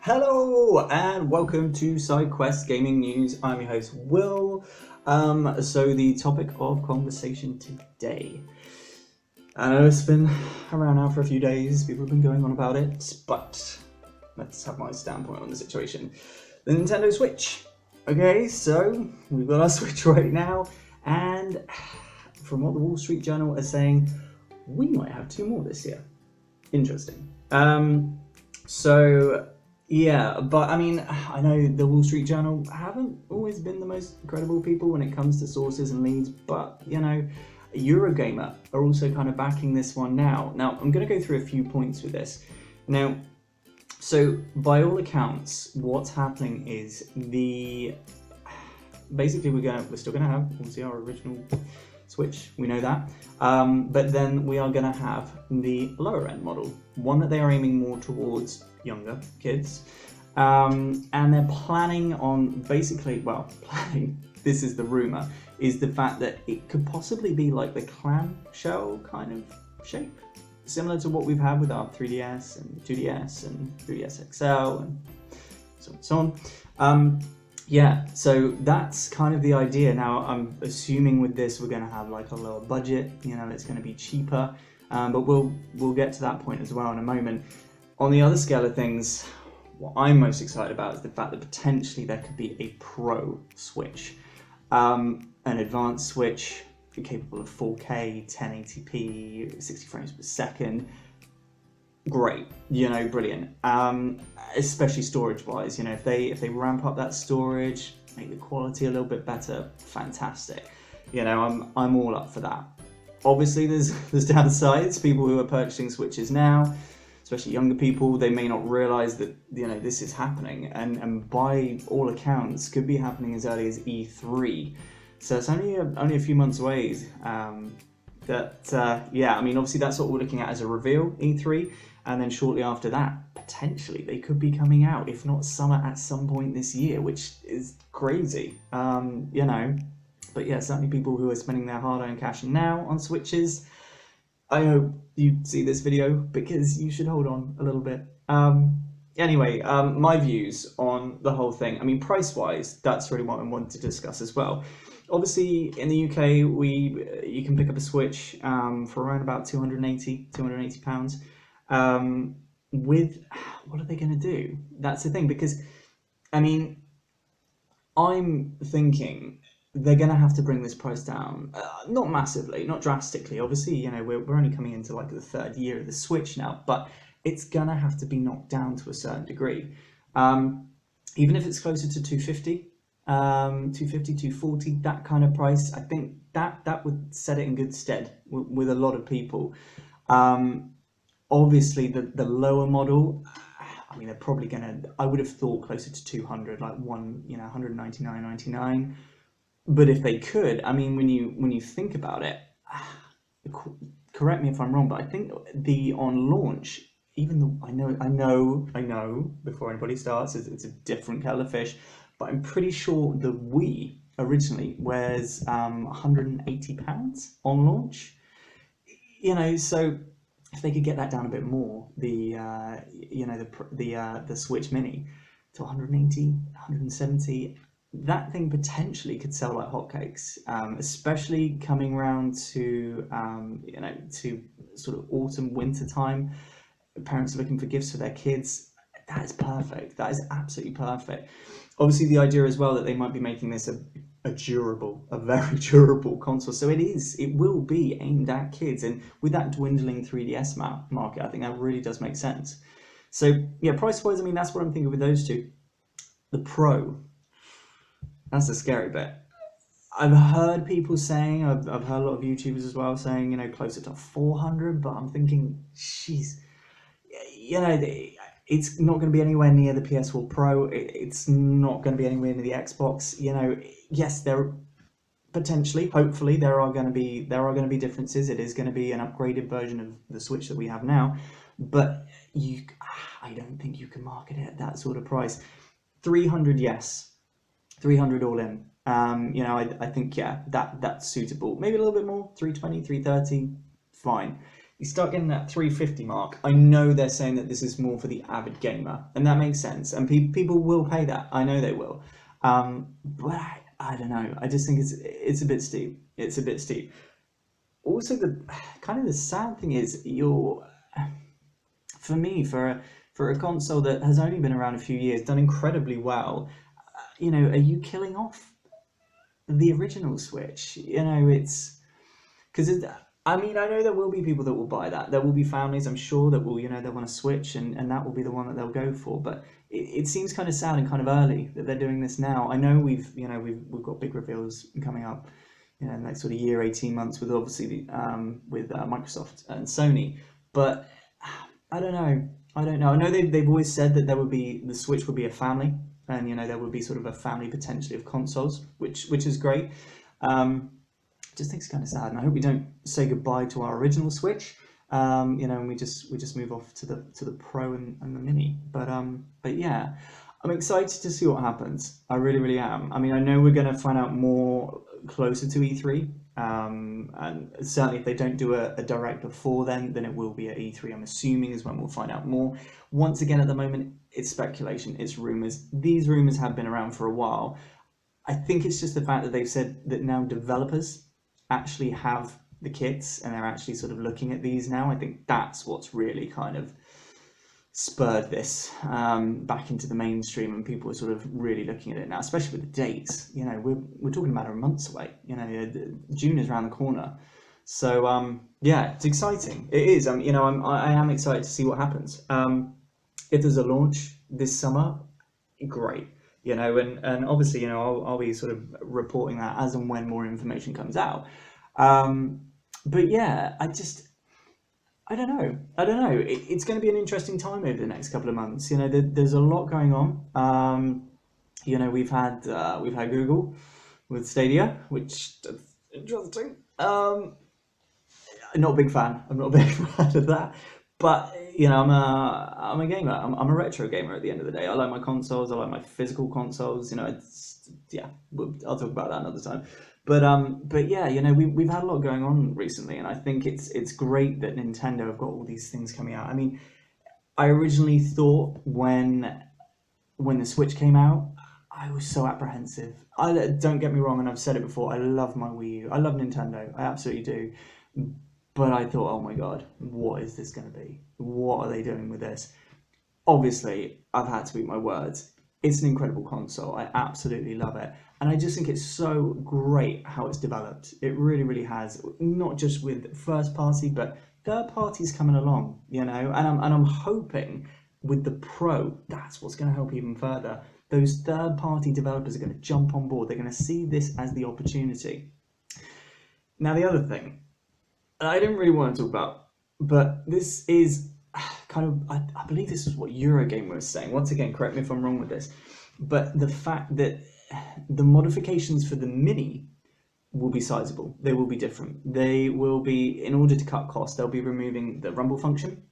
Hello and welcome to SideQuest Gaming News. I'm your host Will. So the topic of conversation today. I know it's been around now for a few days, people have been going on about it, but let's have my standpoint on the situation. The Nintendo Switch. Okay, so we've got our Switch right now, and from what the Wall Street Journal is saying, we might have 2 more this year. Interesting. Yeah, but I mean, I know the Wall Street Journal haven't always been the most credible people when it comes to sources and leads, but you know, Eurogamer are also kind of backing this one now. Now, I'm going to go through a few points with this. Now, so by all accounts, what's happening is basically we're still going to have obviously our original Switch, we know that, but then we are going to have the lower end model, one that they are aiming more towards younger kids, and they're planning on this is the rumor, is the fact that it could possibly be like the clamshell kind of shape, similar to what we've had with our 3DS and 2DS and 3DS XL and so on and so on. Yeah, so that's kind of the idea. Now, I'm assuming with this we're going to have like a lower budget, you know, it's going to be cheaper, but we'll get to that point as well in a moment. On the other scale of things, what I'm most excited about is the fact that potentially there could be a Pro Switch, an advanced Switch capable of 4K, 1080p, 60 frames per second. Great, you know, brilliant. Especially storage-wise, you know, if they ramp up that storage, make the quality a little bit better, fantastic. You know, I'm all up for that. Obviously, there's downsides. People who are purchasing Switches now, especially younger people, they may not realise that, you know, this is happening, and by all accounts, could be happening as early as E3. So it's only a few months away. Yeah, I mean, obviously that's what we're looking at as a reveal, E3, and then shortly after that, potentially they could be coming out, if not summer, at some point this year, which is crazy, you know. But yeah, certainly people who are spending their hard-earned cash now on Switches, I hope you see this video because you should hold on a little bit. Anyway, my views on the whole thing. I mean, price-wise, that's really what I wanted to discuss as well. Obviously, in the UK, you can pick up a Switch for around about £280. With what are they going to do? That's the thing, because I mean, I'm thinking they're going to have to bring this price down, not massively, not drastically. Obviously, you know, we're only coming into like the 3rd year of the Switch now, but it's going to have to be knocked down to a certain degree. Even if it's closer to 250, 240, that kind of price, I think that would set it in good stead with a lot of people. Obviously, the lower model, I mean, they're probably gonna, I would have thought closer to 200, like 199.99. But if they could, I mean, when you think about it, correct me if I'm wrong, but I think on launch, even though I know before anybody starts, it's a different kettle of fish, but I'm pretty sure the Wii originally was £180 on launch. You know, so if they could get that down a bit more, the Switch Mini to 180, 170, that thing potentially could sell like hotcakes, especially coming round to to sort of autumn winter time. Parents are looking for gifts for their kids. That is perfect. That is absolutely perfect. Obviously, the idea as well that they might be making this a very durable console. So it will be aimed at kids, and with that dwindling 3DS market, I think that really does make sense. So yeah, price wise, I mean, that's what I'm thinking with those two. The Pro, that's the scary bit. I've heard people saying, I've heard a lot of YouTubers as well saying, you know, closer to 400, but I'm thinking, jeez, you know, it's not going to be anywhere near the PS4 Pro. It's not going to be anywhere near the Xbox. You know, yes, there potentially, hopefully, there are going to be differences. It is going to be an upgraded version of the Switch that we have now, but I don't think you can market it at that sort of price. 300, yes, 300 all in. You know, I think, yeah, that's suitable. Maybe a little bit more, 320, 330, fine. you start getting that 350 mark. I know they're saying that this is more for the avid gamer, and that makes sense. And people will pay that. I know they will. But I don't know. I just think it's a bit steep. It's a bit steep. Also, the kind of the sad thing is for me, for a console that has only been around a few years, done incredibly well. Are you killing off the original Switch? It's because I know there will be people that will buy that. There will be families, I'm sure, that will, they want to Switch, and that will be the one that they'll go for. But it seems kind of sad and kind of early that they're doing this now. I know we've got big reveals coming up, in the next sort of year, 18 months, with obviously with Microsoft and Sony. But I don't know. I know they've always said that the Switch would be a family, and there would be sort of a family potentially of consoles, which is great. Just think it's kind of sad, and I hope we don't say goodbye to our original Switch. And we just move off to the Pro and the Mini. But yeah, I'm excited to see what happens. I really, really am. I know we're going to find out more closer to E3, and certainly if they don't do a direct before then it will be at E3. I'm assuming is when we'll find out more. Once again, at the moment, it's speculation, it's rumors. These rumors have been around for a while. I think it's just the fact that they've said that now developers actually have the kits and they're actually sort of looking at these now. I think that's what's really kind of spurred this back into the mainstream, and people are sort of really looking at it now, especially with the dates. We're talking about a months away. June is around the corner, so yeah, it's exciting. It is. I am excited to see what happens. If there's a launch this summer, great. And obviously, I'll be sort of reporting that as and when more information comes out. But yeah, I don't know. It's going to be an interesting time over the next couple of months. There's a lot going on. We've had Google with Stadia, which is interesting. I'm not a big fan. I'm not a big fan of that. But I'm a gamer. I'm a retro gamer at the end of the day. I like my consoles. I like my physical consoles. I'll talk about that another time. But yeah, we've had a lot going on recently, and I think it's great that Nintendo have got all these things coming out. I originally thought when the Switch came out, I was so apprehensive. Don't get me wrong, and I've said it before, I love my Wii U. I love Nintendo. I absolutely do. But I thought, oh my God, what is this going to be? What are they doing with this? Obviously, I've had to eat my words. It's an incredible console. I absolutely love it. And I just think it's so great how it's developed. It really, really has. Not just with first party, but third parties coming along, And I'm hoping with the Pro, that's what's going to help even further. Those third party developers are going to jump on board. They're going to see this as the opportunity. Now, the other thing I didn't really want to talk about, but this is kind of, I believe this is what Eurogamer was saying. Once again, correct me if I'm wrong with this, but the fact that the modifications for the Mini will be sizable. They will be different. They will be, in order to cut costs, they'll be removing the rumble function.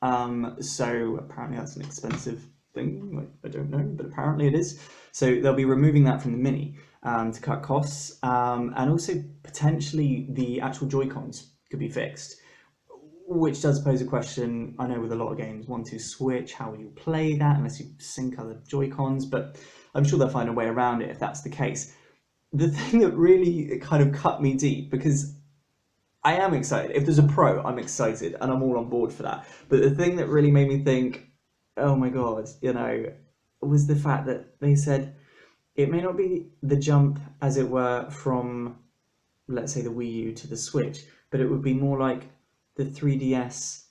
So apparently that's an expensive thing. I don't know, but apparently it is. So they'll be removing that from the Mini to cut costs, and also potentially the actual Joy-Cons could be fixed, which does pose a question. I know with a lot of games, 1-2 Switch, how will you play that unless you sync other Joy-Cons? But I'm sure they'll find a way around it if that's the case. The thing that really kind of cut me deep, because I am excited. If there's a Pro, I'm excited and I'm all on board for that. But the thing that really made me think, oh my God, was the fact that they said it may not be the jump, as it were, from, let's say, the Wii U to the Switch, but it would be more like the 3DS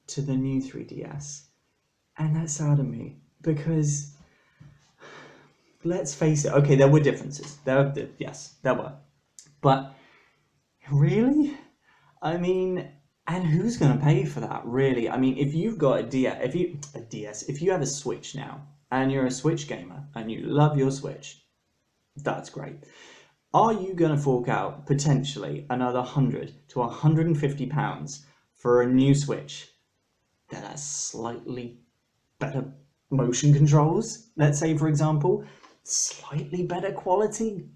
to the new 3DS. And that saddened me, because let's face it, okay, there were differences. Yes, there were. But really? And who's going to pay for that, really? If you've got if you have a Switch now, and you're a Switch gamer, and you love your Switch, that's great. Are you going to fork out potentially another £100 to £150 for a new Switch that has slightly better motion controls? Let's say, for example, slightly better quality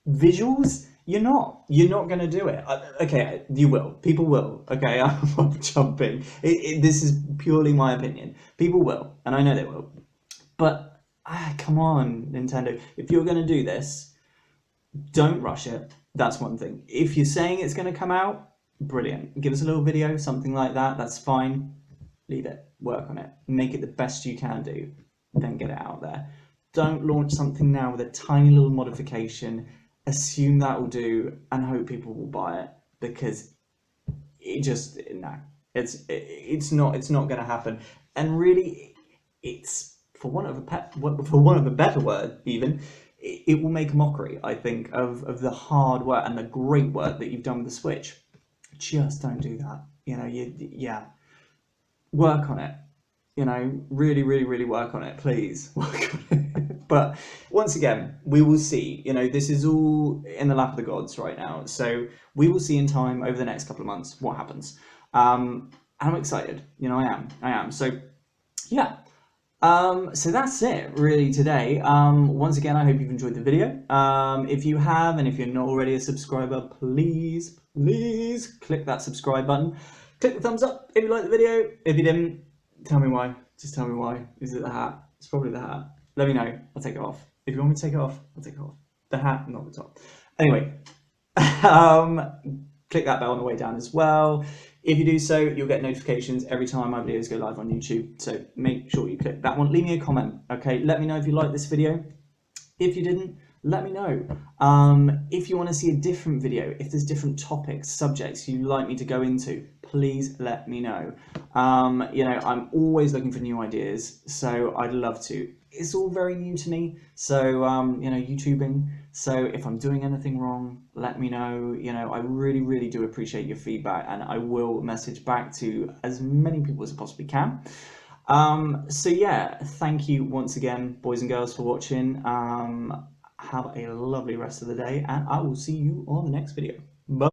visuals. You're not. You're not going to do it. Okay, you will. People will. Okay, I'm not jumping. This is purely my opinion. People will, and I know they will. But come on, Nintendo. If you're going to do this, don't rush it. That's one thing. If you're saying it's going to come out, brilliant. Give us a little video, something like that. That's fine. Leave it. Work on it. Make it the best you can do. Then get it out there. Don't launch something now with a tiny little modification. Assume that will do and hope people will buy it, because it's not going to happen. And really, it's for want of a better word, even it will make a mockery, I think, of the hard work and the great work that you've done with the Switch. Just don't do that. Work on it. Really, really, really work on it, please. Work on it. But once again, we will see. This is all in the lap of the gods right now. So we will see in time over the next couple of months what happens. And I'm excited. I am. So yeah. So that's it really today. Once again, I hope you've enjoyed the video. If you have, and if you're not already a subscriber, please click that subscribe button. Click the thumbs up if you liked the video. If you didn't, tell me why. Just tell me why. Is it the hat? It's probably the hat. Let me know. I'll take it off. If you want me to take it off, I'll take it off. The hat, not the top. Anyway, click that bell on the way down as well. If you do so, you'll get notifications every time my videos go live on YouTube. So make sure you click that one. Leave me a comment, okay? Let me know if you liked this video. If you didn't, let me know. If you want to see a different video, if there's different topics, subjects you'd like me to go into, please let me know. I'm always looking for new ideas, so I'd love to. It's all very new to me, so YouTubing. So if I'm doing anything wrong, let me know. I really, really do appreciate your feedback, and I will message back to as many people as I possibly can. So yeah, thank you once again, boys and girls, for watching. Have a lovely rest of the day, and I will see you on the next video. Bye.